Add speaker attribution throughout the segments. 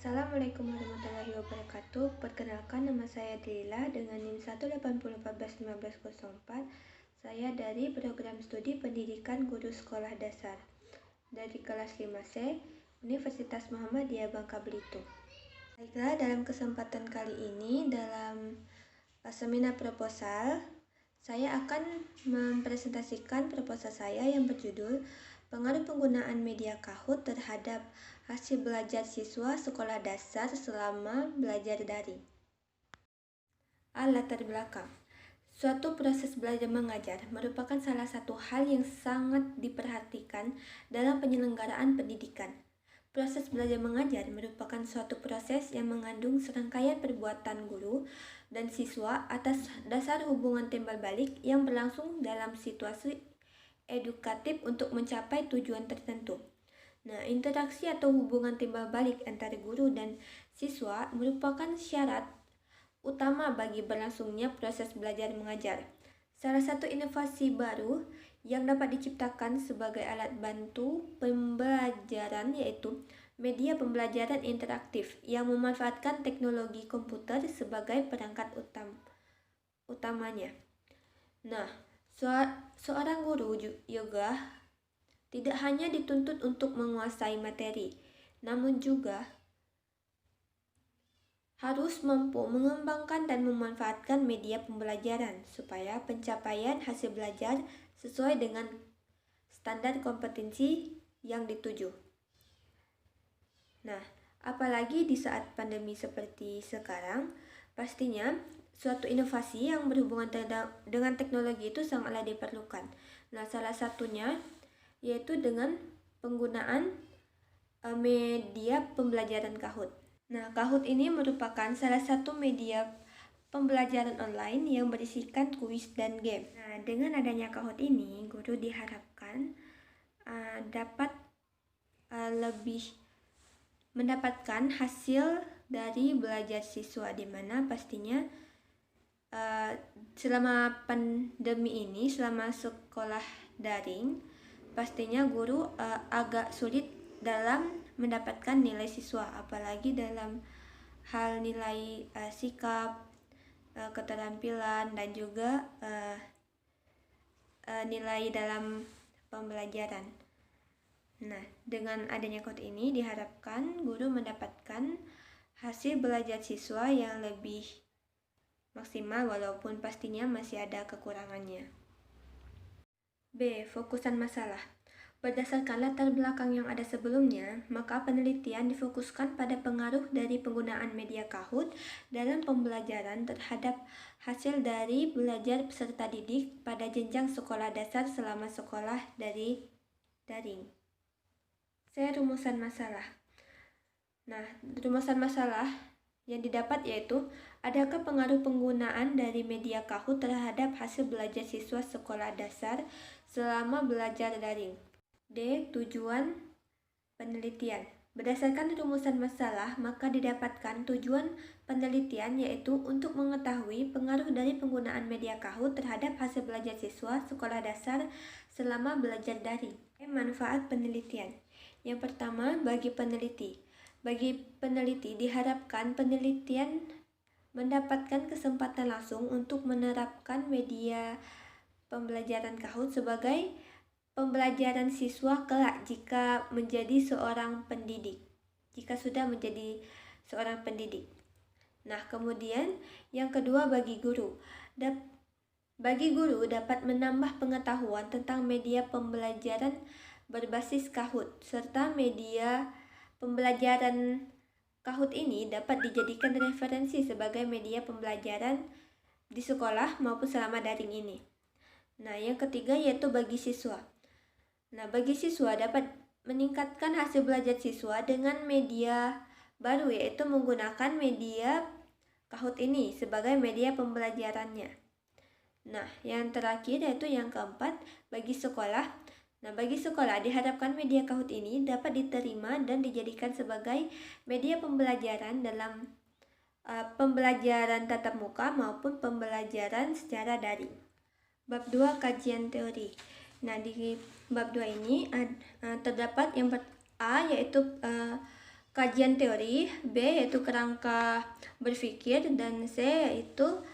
Speaker 1: Assalamualaikum warahmatullahi wabarakatuh. Perkenalkan, nama saya Delila dengan NIM 180141504. Saya dari program studi pendidikan guru sekolah dasar dari kelas 5C Universitas Muhammadiyah Bangka Belitung. Baiklah, dalam kesempatan kali ini dalam seminar proposal, saya akan mempresentasikan proposal saya yang berjudul pengaruh penggunaan media Kahoot terhadap hasil belajar siswa sekolah dasar selama belajar daring. Latar belakang. Suatu proses belajar mengajar merupakan salah satu hal yang sangat diperhatikan dalam penyelenggaraan pendidikan. Proses belajar mengajar merupakan suatu proses yang mengandung serangkaian perbuatan guru dan siswa atas dasar hubungan timbal balik yang berlangsung dalam situasi edukatif untuk mencapai tujuan tertentu. Nah, interaksi atau hubungan timbal balik antara guru dan siswa merupakan syarat utama bagi berlangsungnya proses belajar mengajar. Salah satu inovasi baru yang dapat diciptakan sebagai alat bantu pembelajaran yaitu media pembelajaran interaktif yang memanfaatkan teknologi komputer sebagai perangkat utamanya. Nah, seorang guru juga tidak hanya dituntut untuk menguasai materi, namun juga harus mampu mengembangkan dan memanfaatkan media pembelajaran supaya pencapaian hasil belajar sesuai dengan standar kompetensi yang dituju. Nah, apalagi di saat pandemi seperti sekarang, pastinya suatu inovasi yang berhubungan dengan teknologi itu sangatlah diperlukan. Nah, salah satunya yaitu dengan penggunaan media pembelajaran Kahoot. Nah, Kahoot ini merupakan salah satu media pembelajaran online yang berisikan kuis dan game. Nah, dengan adanya Kahoot ini, guru diharapkan dapat lebih mendapatkan hasil dari belajar siswa, di mana pastinya selama pandemi ini, selama sekolah daring, pastinya guru agak sulit dalam mendapatkan nilai siswa, apalagi dalam hal nilai sikap, keterampilan, dan juga nilai dalam pembelajaran. Nah, dengan adanya Kahoot ini diharapkan guru mendapatkan hasil belajar siswa yang lebih maksimal walaupun pastinya masih ada kekurangannya. B. Fokusan masalah. Berdasarkan latar belakang yang ada sebelumnya, maka penelitian difokuskan pada pengaruh dari penggunaan media Kahoot dalam pembelajaran terhadap hasil dari belajar peserta didik pada jenjang sekolah dasar selama sekolah dari daring. C. Rumusan masalah. Nah, rumusan masalah yang didapat yaitu, adakah pengaruh penggunaan dari media Kahoot terhadap hasil belajar siswa sekolah dasar selama belajar daring? D. Tujuan penelitian. Berdasarkan rumusan masalah, maka didapatkan tujuan penelitian yaitu untuk mengetahui pengaruh dari penggunaan media Kahoot terhadap hasil belajar siswa sekolah dasar selama belajar daring. Manfaat penelitian. Yang pertama, bagi peneliti. Bagi peneliti diharapkan penelitian mendapatkan kesempatan langsung untuk menerapkan media pembelajaran Kahoot sebagai pembelajaran siswa kelak jika menjadi seorang pendidik. Jika sudah menjadi seorang pendidik. Nah, kemudian yang kedua bagi guru. Bagi guru dapat menambah pengetahuan tentang media pembelajaran berbasis Kahoot serta media pembelajaran Kahoot ini dapat dijadikan referensi sebagai media pembelajaran di sekolah maupun selama daring ini. Nah, yang ketiga yaitu bagi siswa. Nah, bagi siswa dapat meningkatkan hasil belajar siswa dengan media baru yaitu menggunakan media Kahoot ini sebagai media pembelajarannya. Nah, yang terakhir yaitu yang keempat bagi sekolah. Nah, bagi sekolah diharapkan media Kahoot ini dapat diterima dan dijadikan sebagai media pembelajaran dalam pembelajaran tatap muka maupun pembelajaran secara daring. Bab 2 kajian teori. Nah, di bab 2 ini terdapat yang A yaitu kajian teori, B yaitu kerangka berpikir, dan C yaitu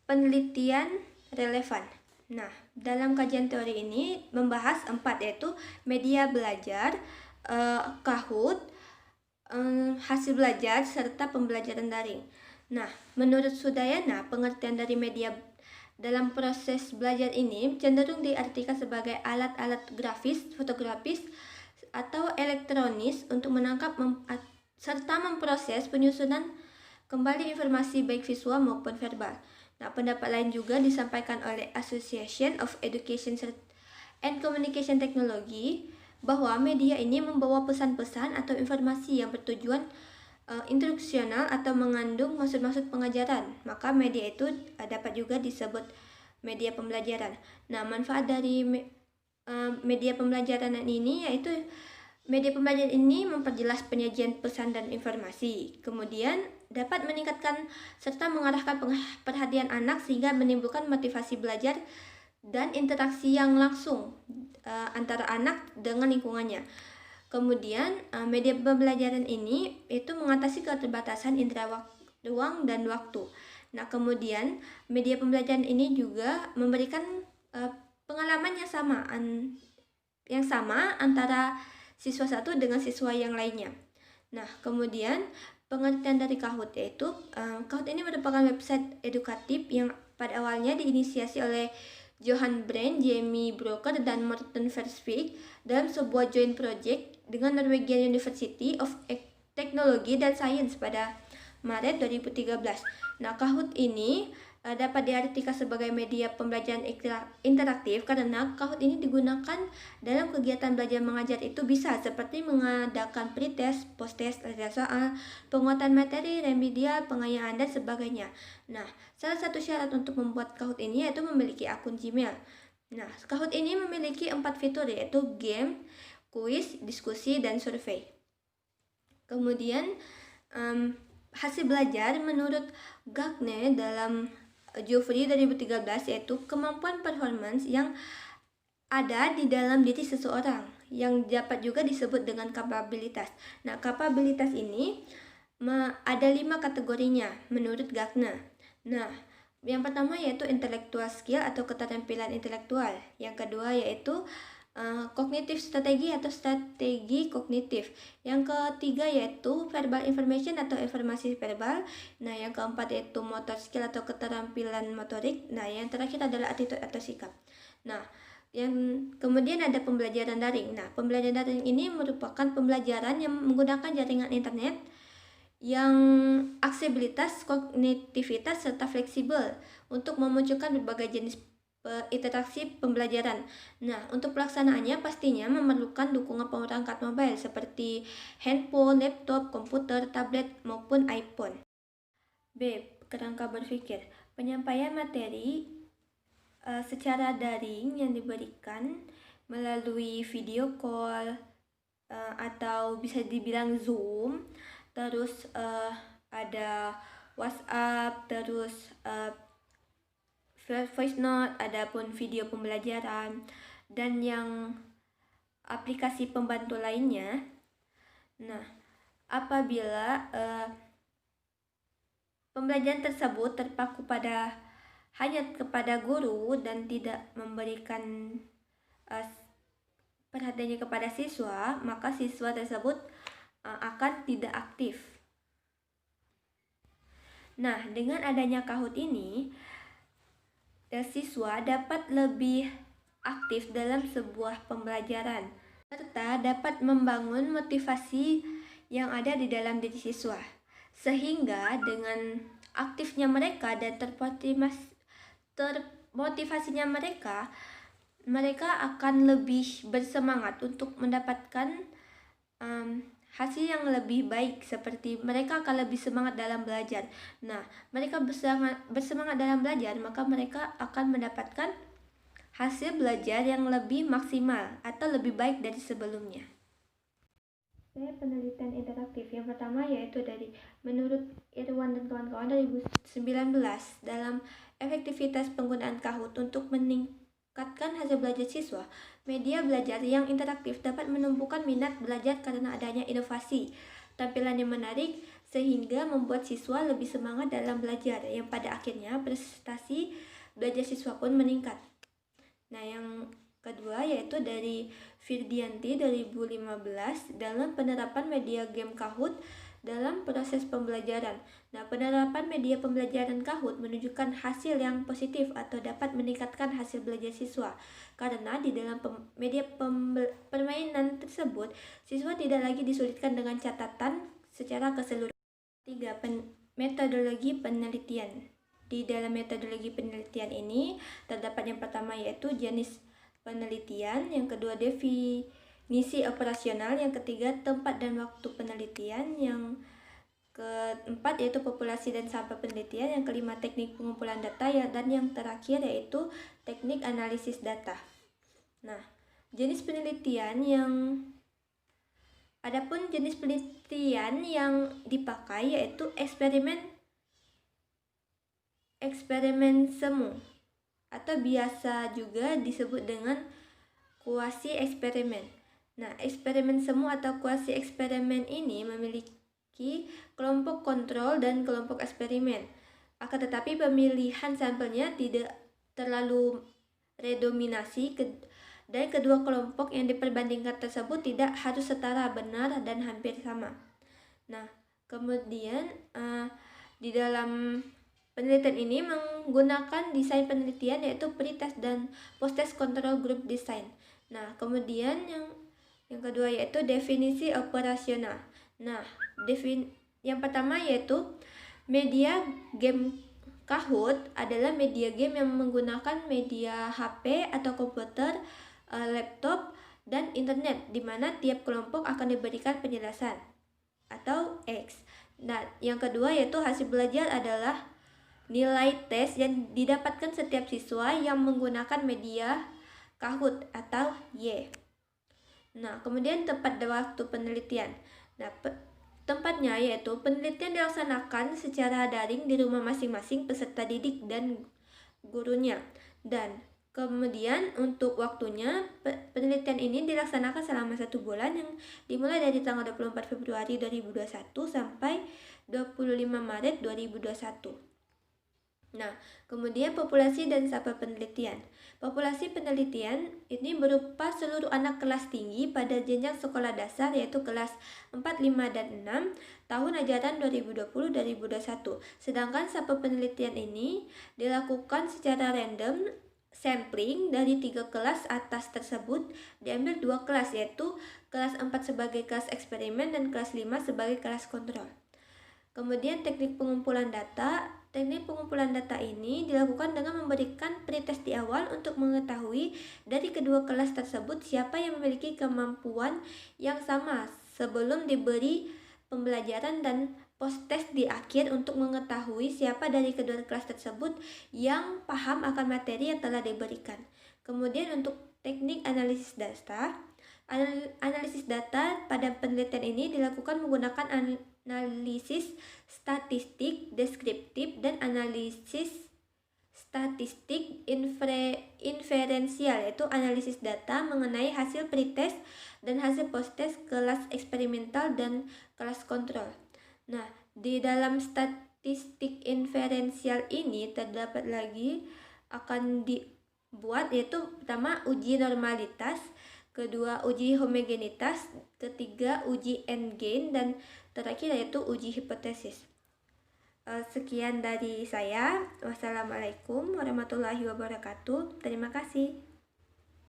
Speaker 1: penelitian relevan. Nah, dalam kajian teori ini membahas 4, yaitu media belajar, Kahoot, hasil belajar, serta pembelajaran daring. Nah, menurut Sudayana, pengertian dari media dalam proses belajar ini cenderung diartikan sebagai alat-alat grafis, fotografis, atau elektronis untuk menangkap serta memproses penyusunan kembali informasi baik visual maupun verbal. Nah, pendapat lain juga disampaikan oleh Association of Education and Communication Technology bahwa media ini membawa pesan-pesan atau informasi yang bertujuan instruksional atau mengandung maksud-maksud pengajaran. Maka media itu dapat juga disebut media pembelajaran. Nah, manfaat dari media pembelajaran ini yaitu media pembelajaran ini memperjelas penyajian pesan dan informasi. Kemudian dapat meningkatkan serta mengarahkan perhatian anak sehingga menimbulkan motivasi belajar dan interaksi yang langsung antara anak dengan lingkungannya. Kemudian media pembelajaran ini itu mengatasi keterbatasan indera ruang dan waktu. Nah, kemudian media pembelajaran ini juga memberikan pengalaman yang sama antara siswa satu dengan siswa yang lainnya. Nah, kemudian pengertian dari Kahoot yaitu Kahoot ini merupakan website edukatif yang pada awalnya diinisiasi oleh Johan Brand, Jamie Broker, dan Morten Versvik dalam sebuah joint project dengan Norwegian University of Technology dan Science pada Maret 2013. Nah, Kahoot ini dapat diartikan sebagai media pembelajaran interaktif karena Kahoot ini digunakan dalam kegiatan belajar mengajar itu bisa seperti mengadakan pretest, post-test, latihan soal, penguatan materi, remedial, pengayaan, dan sebagainya. Nah, salah satu syarat untuk membuat Kahoot ini yaitu memiliki akun Gmail. Nah, Kahoot ini memiliki 4 fitur yaitu game, kuis, diskusi, dan survei. Kemudian hasil belajar menurut Gagne dalam Geoffrey 2013 yaitu kemampuan performance yang ada di dalam diri seseorang yang dapat juga disebut dengan kapabilitas. Nah, kapabilitas ini ada 5 kategorinya menurut Gagne. Nah, yang pertama yaitu intellectual skill atau keterampilan intelektual. Yang kedua yaitu kognitif strategi atau strategi kognitif. Yang ketiga yaitu verbal information atau informasi verbal. Nah, yang keempat yaitu motor skill atau keterampilan motorik. Nah, yang terakhir adalah attitude atau sikap. Nah, yang kemudian ada pembelajaran daring. Nah, pembelajaran daring ini merupakan pembelajaran yang menggunakan jaringan internet yang aksesibilitas, kognitivitas, serta fleksibel untuk memunculkan berbagai jenis interaksi pembelajaran. Nah, untuk pelaksanaannya pastinya memerlukan dukungan perangkat mobile seperti handphone, laptop, komputer, tablet, maupun iPhone. B. Kerangka berpikir. Penyampaian materi secara daring yang diberikan melalui video call atau bisa dibilang Zoom, terus ada WhatsApp, terus voice note, adapun video pembelajaran, dan yang aplikasi pembantu lainnya. Nah, apabila pembelajaran tersebut terpaku hanya kepada guru dan tidak memberikan perhatiannya kepada siswa, maka siswa tersebut akan tidak aktif. Nah, dengan adanya Kahoot ini, siswa dapat lebih aktif dalam sebuah pembelajaran serta dapat membangun motivasi yang ada di dalam diri siswa, sehingga dengan aktifnya mereka dan termotivasinya mereka akan lebih bersemangat untuk mendapatkan hasil yang lebih baik, seperti mereka akan lebih semangat dalam belajar. Nah, mereka bersemangat dalam belajar, maka mereka akan mendapatkan hasil belajar yang lebih maksimal atau lebih baik dari sebelumnya. Penelitian interaktif yang pertama yaitu menurut Irwan dan kawan-kawan 2019 dalam efektivitas penggunaan Kahoot untuk meningkatkan meningkatkan hasil belajar siswa. Media belajar yang interaktif dapat menumbuhkan minat belajar karena adanya inovasi, tampilan yang menarik, sehingga membuat siswa lebih semangat dalam belajar, yang pada akhirnya prestasi belajar siswa pun meningkat. Nah, yang kedua yaitu dari Firdianti 2015 dalam penerapan media game Kahoot dalam proses pembelajaran. Nah, penerapan media pembelajaran Kahoot menunjukkan hasil yang positif atau dapat meningkatkan hasil belajar siswa. Karena di dalam media permainan tersebut, siswa tidak lagi disulitkan dengan catatan secara keseluruhan. 3. Metodologi penelitian. Di dalam metodologi penelitian ini terdapat yang pertama yaitu jenis penelitian, yang kedua definisi operasional, yang ketiga tempat dan waktu penelitian, yang keempat yaitu populasi dan sampel penelitian, yang kelima teknik pengumpulan data, dan yang terakhir yaitu teknik analisis data. Nah, jenis penelitian adapun jenis penelitian yang dipakai yaitu eksperimen semu atau biasa juga disebut dengan kuasi eksperimen. Nah, eksperimen semu atau kuasi eksperimen ini memiliki kelompok kontrol dan kelompok eksperimen. Akan tetapi pemilihan sampelnya tidak terlalu redominasi dan kedua kelompok yang diperbandingkan tersebut tidak harus setara, benar, dan hampir sama. Nah, kemudian di dalam penelitian ini menggunakan desain penelitian yaitu pre-test dan post-test control group design. Nah, kemudian yang kedua yaitu definisi operasional. Nah, yang pertama yaitu media game Kahoot adalah media game yang menggunakan media HP atau komputer, laptop, dan internet, di mana tiap kelompok akan diberikan penjelasan atau X. Nah, yang kedua yaitu hasil belajar adalah nilai tes yang didapatkan setiap siswa yang menggunakan media Kahoot atau Y. Nah, kemudian tempat dan waktu penelitian. Nah, tempatnya yaitu penelitian dilaksanakan secara daring di rumah masing-masing peserta didik dan gurunya. Dan kemudian untuk waktunya, penelitian ini dilaksanakan selama 1 bulan yang dimulai dari tanggal 24 Februari 2021 sampai 25 Maret 2021. Nah, kemudian populasi dan sampel penelitian. Populasi penelitian ini berupa seluruh anak kelas tinggi pada jenjang sekolah dasar yaitu kelas 4, 5, dan 6 tahun ajaran 2020-2021. Sedangkan sampel penelitian ini dilakukan secara random sampling dari 3 kelas atas tersebut diambil 2 kelas yaitu kelas 4 sebagai kelas eksperimen dan kelas 5 sebagai kelas kontrol. Kemudian teknik pengumpulan data. Teknik pengumpulan data ini dilakukan dengan memberikan pretest di awal untuk mengetahui dari kedua kelas tersebut siapa yang memiliki kemampuan yang sama sebelum diberi pembelajaran, dan post-test di akhir untuk mengetahui siapa dari kedua kelas tersebut yang paham akan materi yang telah diberikan. Kemudian untuk teknik analisis data. Analisis data pada penelitian ini dilakukan menggunakan analisis statistik deskriptif dan analisis statistik inferensial, yaitu analisis data mengenai hasil pretest dan hasil post-test kelas eksperimental dan kelas kontrol. Nah, di dalam statistik inferensial ini terdapat lagi akan dibuat yaitu pertama uji normalitas, kedua uji homogenitas, ketiga uji endgain, dan terakhir yaitu uji hipotesis. Sekian dari saya. Wassalamualaikum warahmatullahi wabarakatuh. Terima kasih.